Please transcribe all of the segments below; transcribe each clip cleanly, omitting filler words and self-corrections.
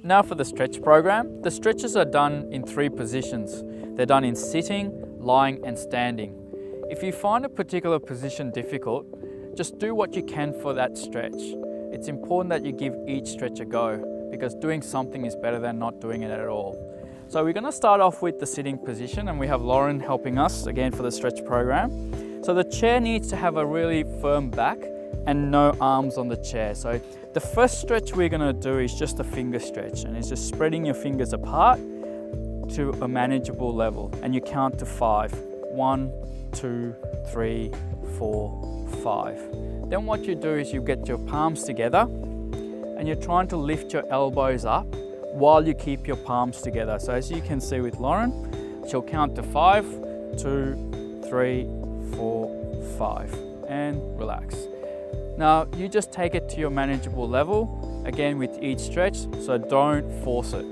Now for the stretch program. The stretches are done in 3 positions. They're done in sitting, lying and standing. If you find a particular position difficult, just do what you can for that stretch. It's important that you give each stretch a go because doing something is better than not doing it at all. So we're going to start off with the sitting position, and we have Lauren helping us again for the stretch program. So the chair needs to have a really firm back and no arms on the chair. So the first stretch we're going to do is just a finger stretch, and it's just spreading your fingers apart to a manageable level, and you count to 5. 1, 2, 3, 4, 5. Then what you do is you get your palms together and you're trying to lift your elbows up while you keep your palms together. So as you can see with Lauren, she'll count to 5, 2, 3, 4, 5, and relax. Now you just take it to your manageable level, again with each stretch, so don't force it.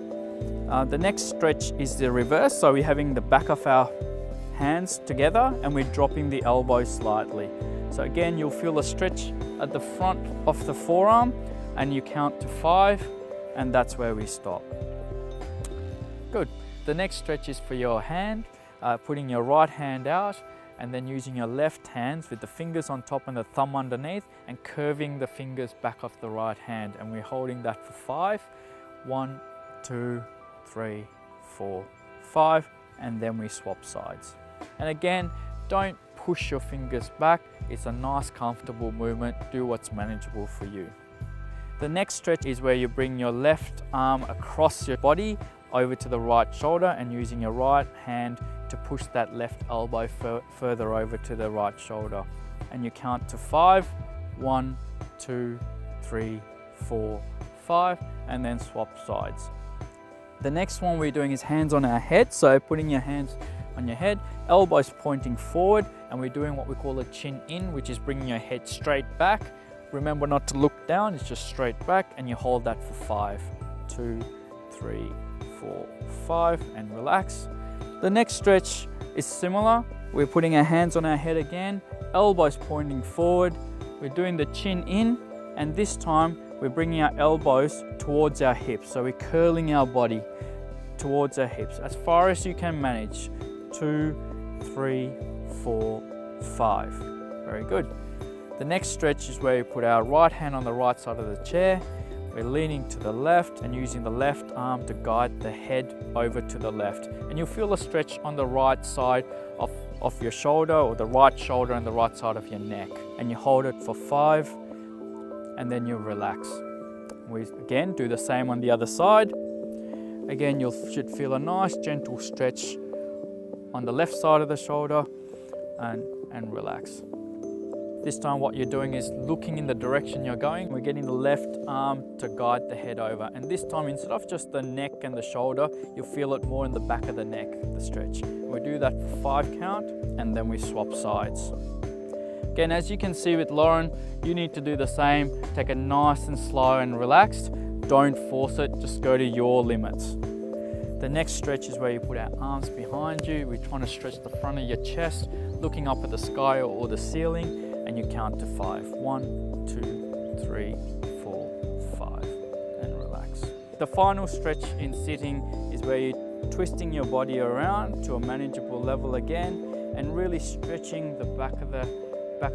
The next stretch is the reverse, so we're having the back of our hands together and we're dropping the elbows slightly. So again, you'll feel a stretch at the front of the forearm and you count to 5, and that's where we stop. Good. The next stretch is for your hand, putting your right hand out and then using your left hands with the fingers on top and the thumb underneath and curving the fingers back off the right hand, and we're holding that for 5. 1, 2, 3, 4, 5, and then we swap sides. And again, don't push your fingers back. It's a nice comfortable movement. Do what's manageable for you. The next stretch is where you bring your left arm across your body over to the right shoulder and using your right hand to push that left elbow further over to the right shoulder, and you count to 5. 1, 2, 3, 4, 5, and then swap sides. The next one we're doing is hands on our head, so putting your hands on your head, elbows pointing forward, and we're doing what we call a chin in, which is bringing your head straight back. Remember not to look down, it's just straight back, and you hold that for 5, 2, 3, 4, 5, and relax. The next stretch is similar. We're putting our hands on our head again, elbows pointing forward. We're doing the chin in, and this time we're bringing our elbows towards our hips. So we're curling our body towards our hips as far as you can manage. 2, 3, 4, 5. Very good. The next stretch is where we put our right hand on the right side of the chair. We're leaning to the left and using the left arm to guide the head over to the left. And you'll feel a stretch on the right side of your shoulder, or the right shoulder and the right side of your neck. And you hold it for 5, and then you relax. We again do the same on the other side. Again, you should feel a nice gentle stretch on the left side of the shoulder and relax. This time what you're doing is looking in the direction you're going. We're getting the left arm to guide the head over. And this time, instead of just the neck and the shoulder, you'll feel it more in the back of the neck, the stretch. We do that for 5 count, and then we swap sides. Again, as you can see with Lauren, you need to do the same. Take it nice and slow and relaxed. Don't force it, just go to your limits. The next stretch is where you put our arms behind you. We're trying to stretch the front of your chest, looking up at the sky or the ceiling, and you count to 5. 1, 2, 3, 4, 5, and relax. The final stretch in sitting is where you're twisting your body around to a manageable level again, and really stretching the back of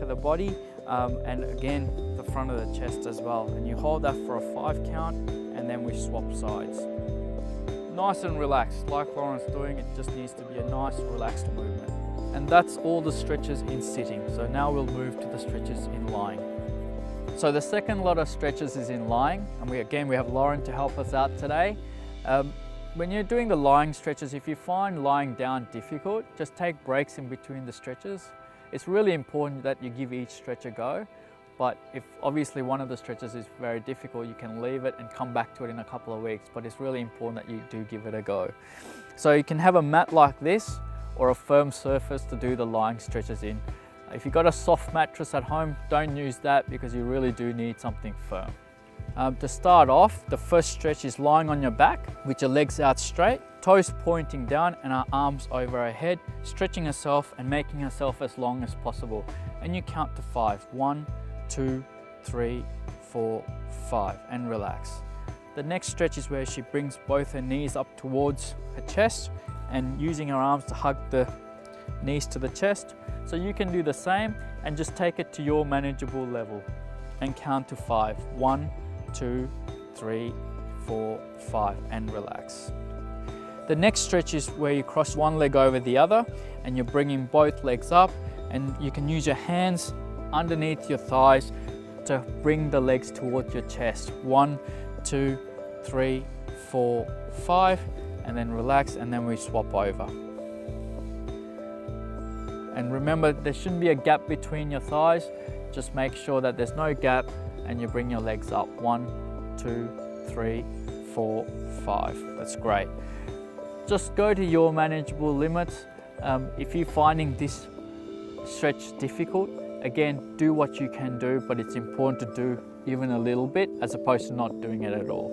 the body, and again the front of the chest as well. And you hold that for a 5 count, and then we swap sides. Nice and relaxed, like Lauren's doing. It just needs to be a nice relaxed movement. And that's all the stretches in sitting. So now we'll move to the stretches in lying. So the second lot of stretches is in lying, and we have Lauren to help us out today. When you're doing the lying stretches, if you find lying down difficult, just take breaks in between the stretches. It's really important that you give each stretch a go, but if obviously one of the stretches is very difficult, you can leave it and come back to it in a couple of weeks, but it's really important that you do give it a go. So you can have a mat like this or a firm surface to do the lying stretches in. If you've got a soft mattress at home, don't use that because you really do need something firm. To start off, the first stretch is lying on your back with your legs out straight, toes pointing down and our arms over our head, stretching ourselves and making ourselves as long as possible. And you count to 5. 1, 2, 3, 4, 5, and relax. The next stretch is where she brings both her knees up towards her chest and using her arms to hug the knees to the chest. So you can do the same and just take it to your manageable level and count to 5. 1, 2, 3, 4, 5, and relax. The next stretch is where you cross one leg over the other and you're bringing both legs up, and you can use your hands underneath your thighs to bring the legs towards your chest. 1, 2, 3, 4, 5, and then relax, and then we swap over. And remember, there shouldn't be a gap between your thighs. Just make sure that there's no gap and you bring your legs up. 1, 2, 3, 4, 5. That's great. Just go to your manageable limits. If you're finding this stretch difficult, again, do what you can do, but it's important to do even a little bit as opposed to not doing it at all.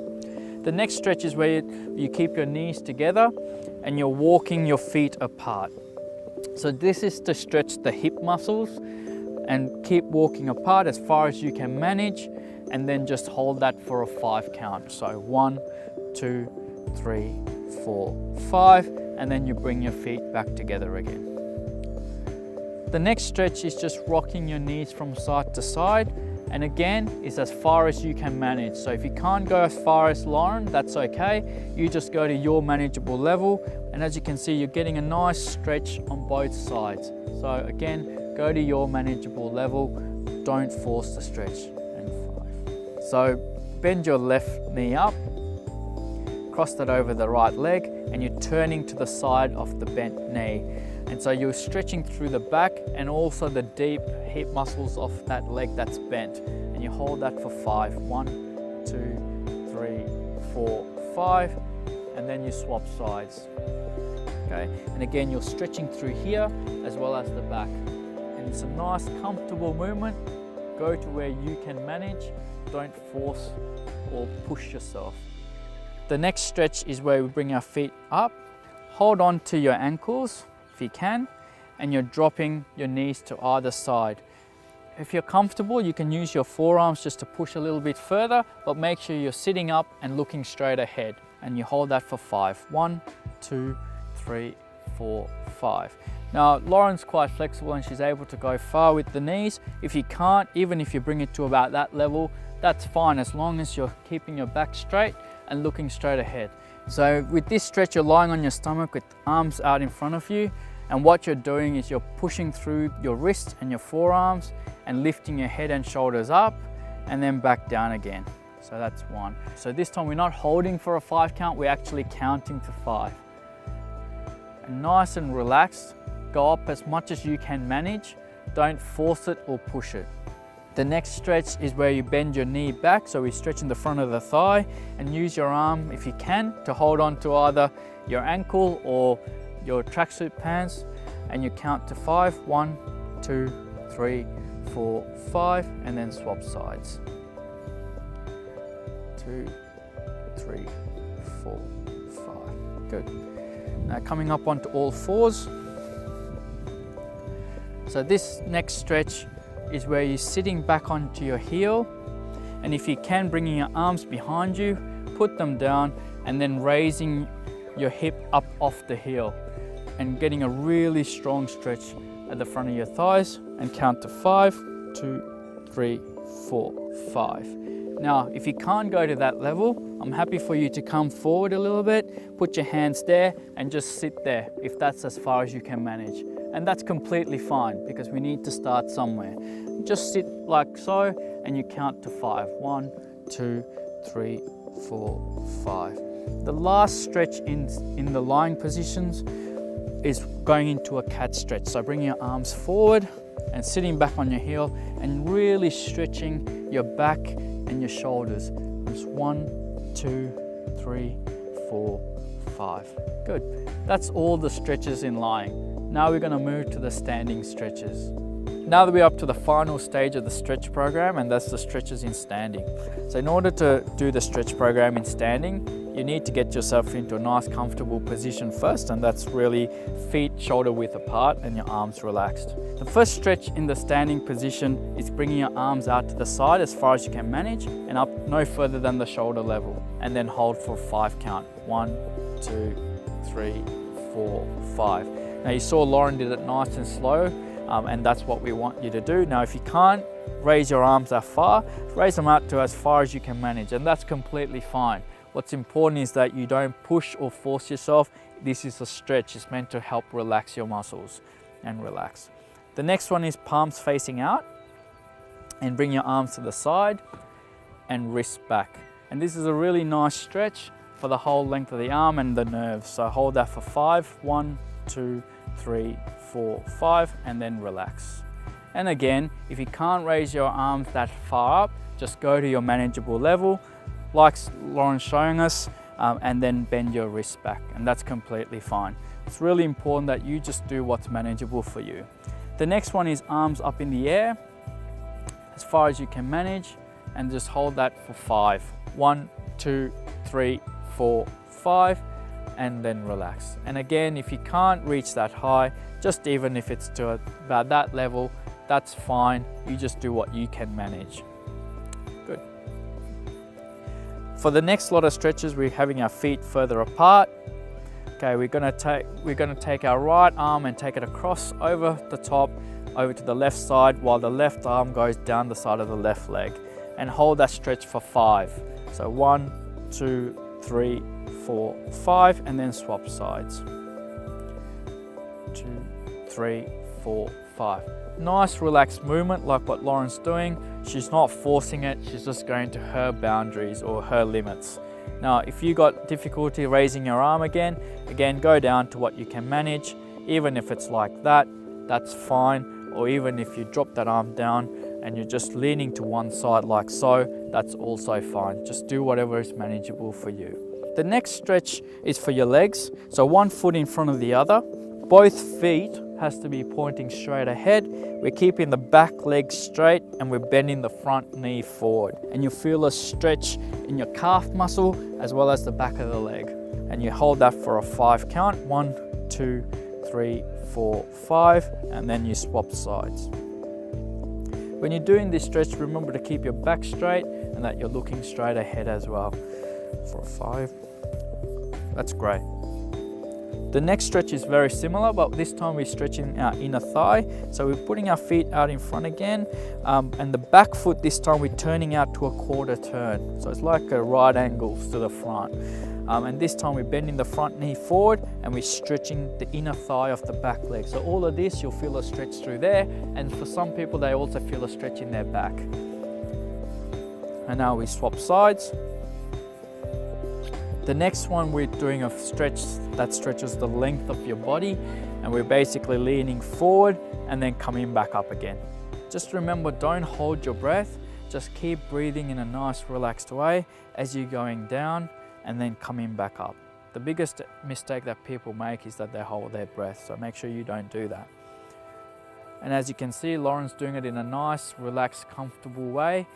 The next stretch is where you keep your knees together and you're walking your feet apart. So this is to stretch the hip muscles, and keep walking apart as far as you can manage, and then just hold that for a 5 count. So 1, 2, 3, 4, 5, and then you bring your feet back together again. The next stretch is just rocking your knees from side to side, and again, is as far as you can manage. So if you can't go as far as Lauren, that's okay. You just go to your manageable level, and as you can see, you're getting a nice stretch on both sides. So again, go to your manageable level, don't force the stretch. And 5. So bend your left knee up, cross that over the right leg, and you're turning to the side of the bent knee. And so you're stretching through the back and also the deep hip muscles of that leg that's bent. And you hold that for 5. 1, 2, 3, 4, 5. And then you swap sides. Okay, and again, you're stretching through here as well as the back. And it's a nice, comfortable movement. Go to where you can manage. Don't force or push yourself. The next stretch is where we bring our feet up. Hold on to your ankles if you can, and you're dropping your knees to either side. If you're comfortable, you can use your forearms just to push a little bit further, but make sure you're sitting up and looking straight ahead, and you hold that for 5. 1, 2, 3, 4, 5. Now, Lauren's quite flexible and she's able to go far with the knees. If you can't, even if you bring it to about that level, that's fine, as long as you're keeping your back straight and looking straight ahead. So with this stretch, you're lying on your stomach with arms out in front of you, and what you're doing is you're pushing through your wrists and your forearms and lifting your head and shoulders up and then back down again. So that's 1. So this time we're not holding for a 5 count, we're actually counting to 5. And nice and relaxed, go up as much as you can manage, don't force it or push it. The next stretch is where you bend your knee back, so we stretch in the front of the thigh, and use your arm, if you can, to hold on to either your ankle or your tracksuit pants, and you count to 5. 1, 2, 3, 4, 5, and then swap sides. 2, 3, 4, 5. Good. Now coming up onto all fours. So this next stretch is where you're sitting back onto your heel, and if you can, bringing your arms behind you, put them down, and then raising your hip up off the heel and getting a really strong stretch at the front of your thighs, and count to 5, 2, 3, 4, 5. Now, if you can't go to that level, I'm happy for you to come forward a little bit, put your hands there and just sit there if that's as far as you can manage. And that's completely fine because we need to start somewhere. Just sit like so and you count to 5. 1, 2, 3, 4, 5. The last stretch in the lying positions is going into a cat stretch. So bring your arms forward and sitting back on your heel and really stretching your back and your shoulders. Just 1, 2, 3, 4, 5. Good. That's all the stretches in lying. Now we're going to move to the standing stretches. Now that we're up to the final stage of the stretch program, and that's the stretches in standing. So in order to do the stretch program in standing, you need to get yourself into a nice comfortable position first, and that's really feet shoulder width apart and your arms relaxed. The first stretch in the standing position is bringing your arms out to the side as far as you can manage and up no further than the shoulder level, and then hold for 5 count. 1, 2, 3, 4, 5. Now you saw Lauren did it nice and slow, and that's what we want you to do. Now if you can't raise your arms that far, raise them out to as far as you can manage, and that's completely fine. What's important is that you don't push or force yourself. This is a stretch. It's meant to help relax your muscles and relax. The next one is palms facing out, and bring your arms to the side and wrists back. And this is a really nice stretch for the whole length of the arm and the nerves. So hold that for 5. 1, 2, 3, 4, 5, and then relax. And again, if you can't raise your arms that far up, just go to your manageable level, like Lauren's showing us, and then bend your wrists back, and that's completely fine. It's really important that you just do what's manageable for you. The next one is arms up in the air, as far as you can manage, and just hold that for 5. 1, 2, 3, 4, 5, and then relax. And again, if you can't reach that high, just even if it's to about that level, that's fine. You just do what you can manage. Good. For the next lot of stretches, we're having our feet further apart. Okay, we're gonna take our right arm and take it across over the top, over to the left side, while the left arm goes down the side of the left leg, and hold that stretch for 5. So 1, 2, 3, 4, 5, and then swap sides. 2, 3, 4, 5. Nice relaxed movement like what Lauren's doing. She's not forcing it, she's just going to her boundaries or her limits. Now, if you got difficulty raising your arm again, go down to what you can manage. Even if it's like that, that's fine. Or even if you drop that arm down and you're just leaning to one side like so, that's also fine. Just do whatever is manageable for you. The next stretch is for your legs. So one foot in front of the other. Both feet has to be pointing straight ahead. We're keeping the back leg straight and we're bending the front knee forward. And you feel a stretch in your calf muscle as well as the back of the leg. And you hold that for a 5 count. 1, 2, 3, 4, 5, and then you swap sides. When you're doing this stretch, remember to keep your back straight and that you're looking straight ahead as well. For 5, that's great. The next stretch is very similar, but this time we're stretching our inner thigh. So we're putting our feet out in front again, and the back foot this time we're turning out to a quarter turn. So it's like a right angle to the front. And this time we're bending the front knee forward and we're stretching the inner thigh of the back leg. So all of this, you'll feel a stretch through there. And for some people, they also feel a stretch in their back. And now we swap sides. The next one, we're doing a stretch that stretches the length of your body, and we're basically leaning forward and then coming back up again. Just remember, don't hold your breath. Just keep breathing in a nice relaxed way as you're going down and then coming back up. The biggest mistake that people make is that they hold their breath, so make sure you don't do that. And as you can see, Lauren's doing it in a nice, relaxed, comfortable way.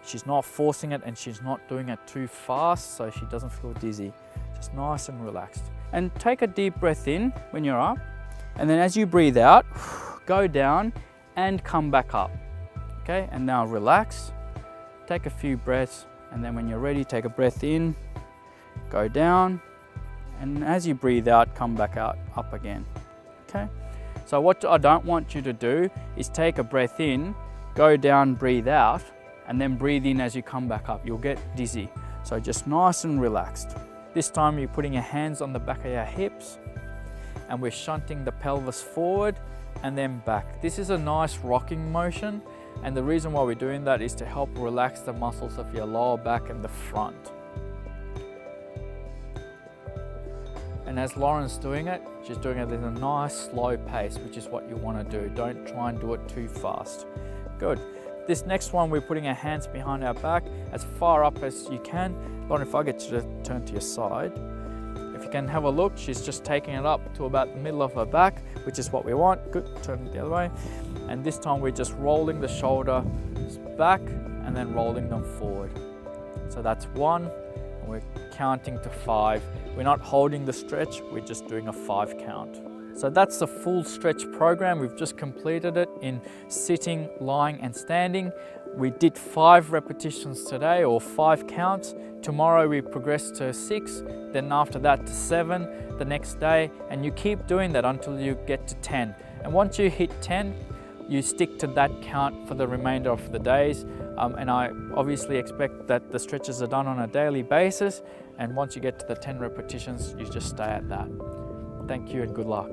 She's not forcing it and she's not doing it too fast, so she doesn't feel dizzy. Just nice and relaxed. And take a deep breath in when you're up, and then as you breathe out, go down and come back up. Okay, and now relax. Take a few breaths, and then when you're ready, take a breath in, go down, and as you breathe out, come back out, up again. Okay, so what I don't want you to do is take a breath in, go down, breathe out, and then breathe in as you come back up. You'll get dizzy. So just nice and relaxed. This time you're putting your hands on the back of your hips and we're shunting the pelvis forward and then back. This is a nice rocking motion, and the reason why we're doing that is to help relax the muscles of your lower back and the front. And as Lauren's doing it, she's doing it in a nice slow pace, which is what you want to do. Don't try and do it too fast. Good. This next one, we're putting our hands behind our back as far up as you can. Lauren, if I get you to turn to your side, if you can have a look, she's just taking it up to about the middle of her back, which is what we want. Good, turn it the other way. And this time we're just rolling the shoulders back and then rolling them forward. So that's 1, and we're counting to 5. We're not holding the stretch, we're just doing a 5 count. So that's the full stretch program. We've just completed it in sitting, lying and standing. We did 5 repetitions today, or 5 counts. Tomorrow we progress to 6, then after that to 7 the next day, and you keep doing that until you get to 10. And once you hit 10, you stick to that count for the remainder of the days. And I obviously expect that the stretches are done on a daily basis, and once you get to the 10 repetitions, you just stay at that. Thank you and good luck.